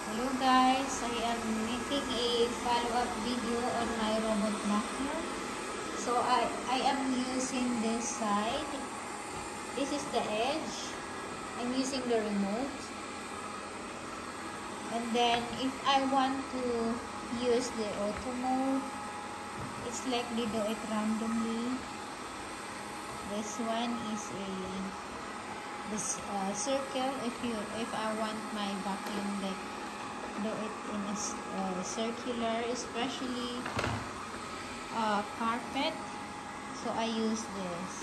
Hello guys, I am making a follow-up video on my robot vacuum. So I am using this side. This is the edge. I'm using the remote. And then if I want to use the auto mode, it's like they do it randomly. This one is circle. If I want my vacuum like do it in a circular, especially carpet, so I use this.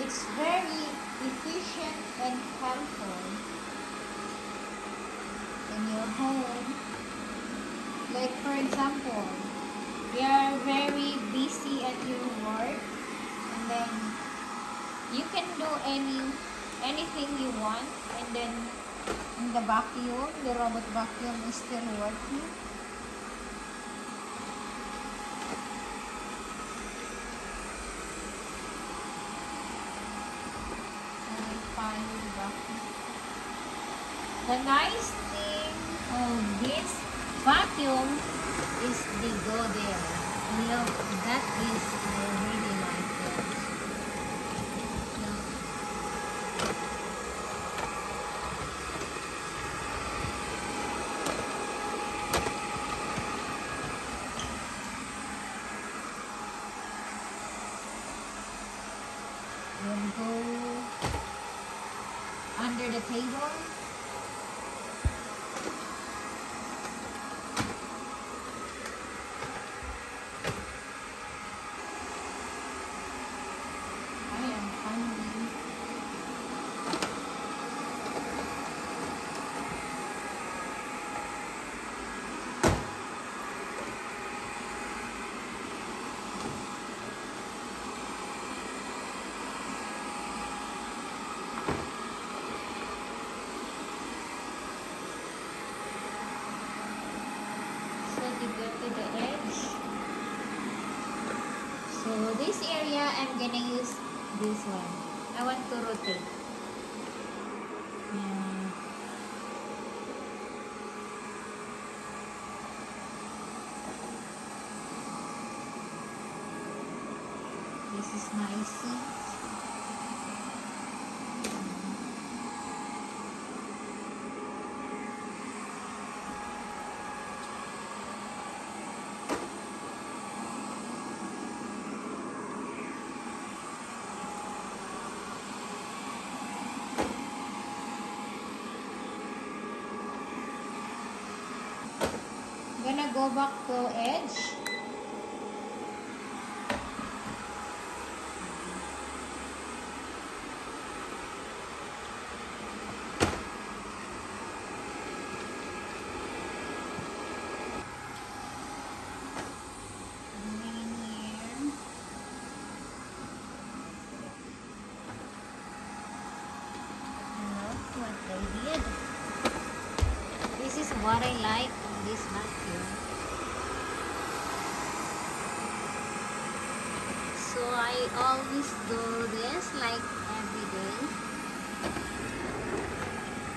It's very efficient and helpful in your home. Like for example, you are very busy at your work, and then you can do anything you want, and then in the vacuum, the robot vacuum is still working. The nice thing of this vacuum is the go there. Look, that is, I really like that. We'll go under the table. To go to the edge. So this area, I'm gonna use this one. I want to rotate. This is my seat. Gonna go back to edge. This is what I like in this vacuum. So I always do this like every day.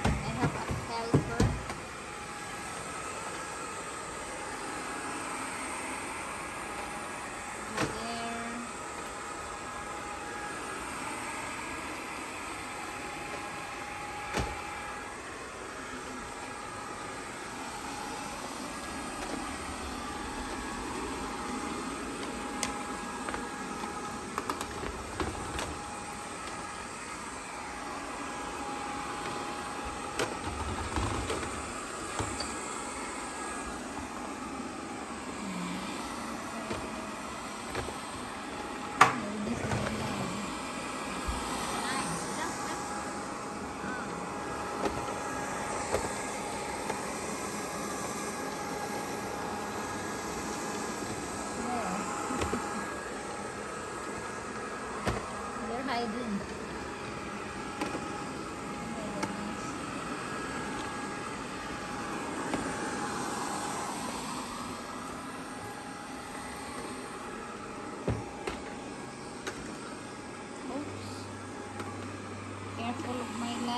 I have a helper. Hiding. Oops.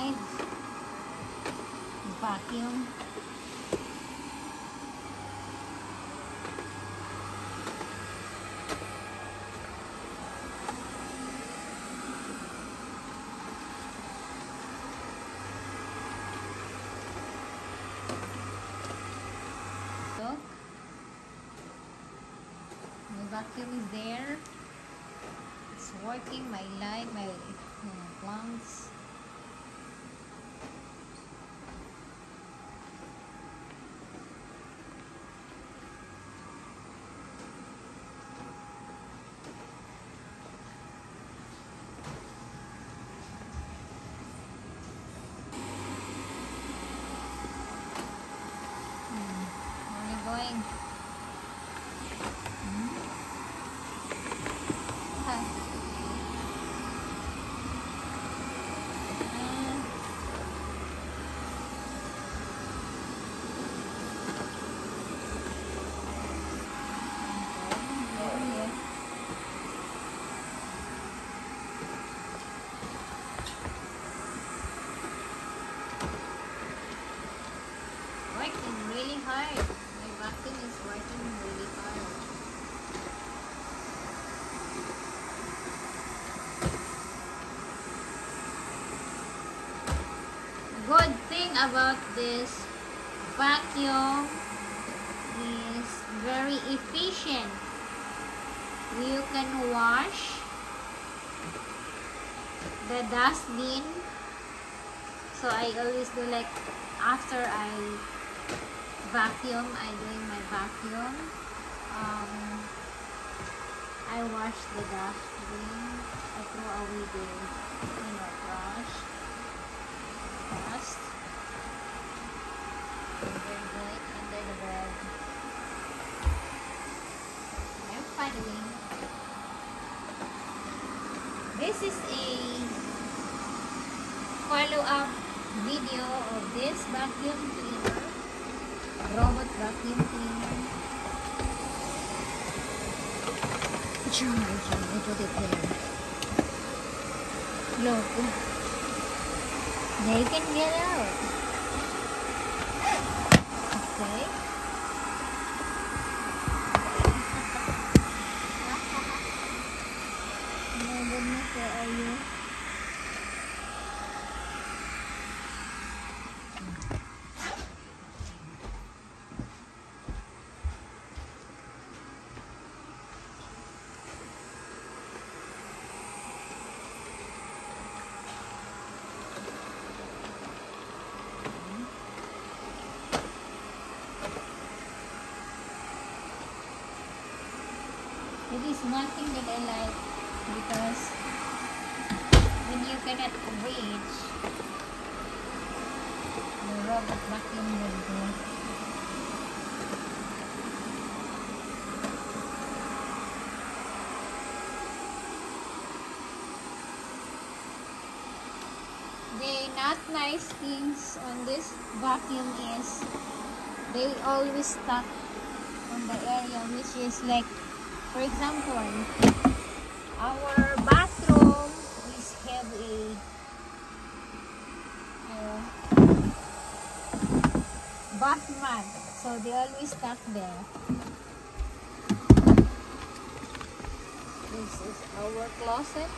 outside vacuum. Look, my vacuum is there. It's working. My light, my plants. Going. Working really hard. Vacuum is working really hard. Good thing about this vacuum is very efficient. You can wash the dustbin. So I always do, like, after I vacuum, I'm doing my vacuum. I wash the dustbin. I throw away the trash. Dust. Very good. Under the bed. I'm fiddling. This is a follow-up video of this vacuum cleaner. Robot vacuum cleaner. Look, they can get out. Okay. My goodness, where are you? It is one thing that I like, because when you cannot reach, the robot vacuum will go. The not nice things on this vacuum is they always stuck on the area, which is like, for example, our bathroom is have a bath mat, so they always stuck there. This is our closet.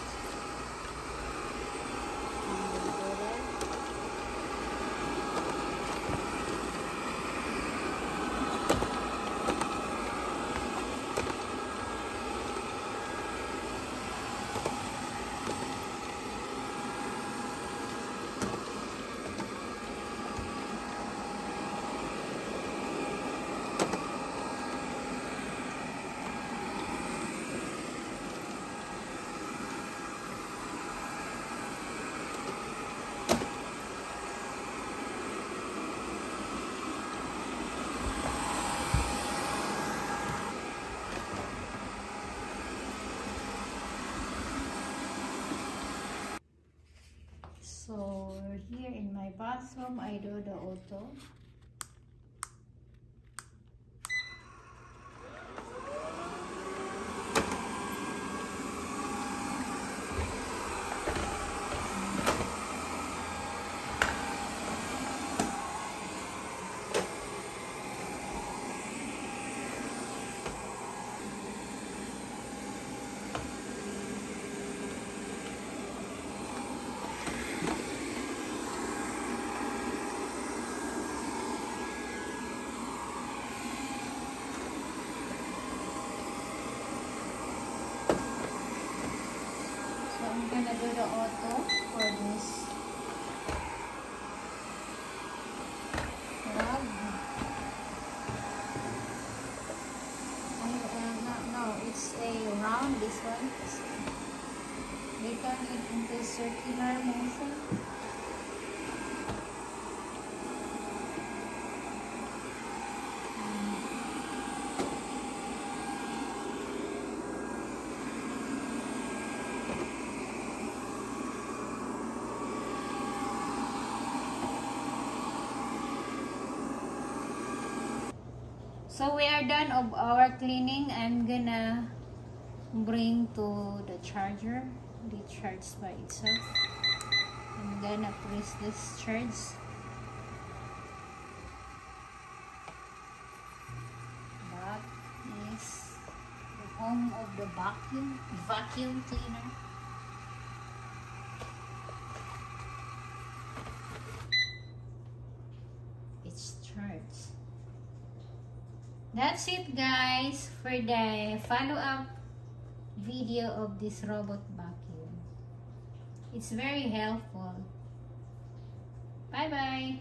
So here in my bathroom, I do the auto. gonna do the auto for this rug. No, it's a round, this one. They turn it into circular motion. So we are done of our cleaning. I'm gonna bring to the charger. It charges by itself. I'm gonna press this charge. That is the home of the vacuum cleaner. It's charged. That's it, guys, for the follow-up video of this robot vacuum. It's very helpful. Bye-bye.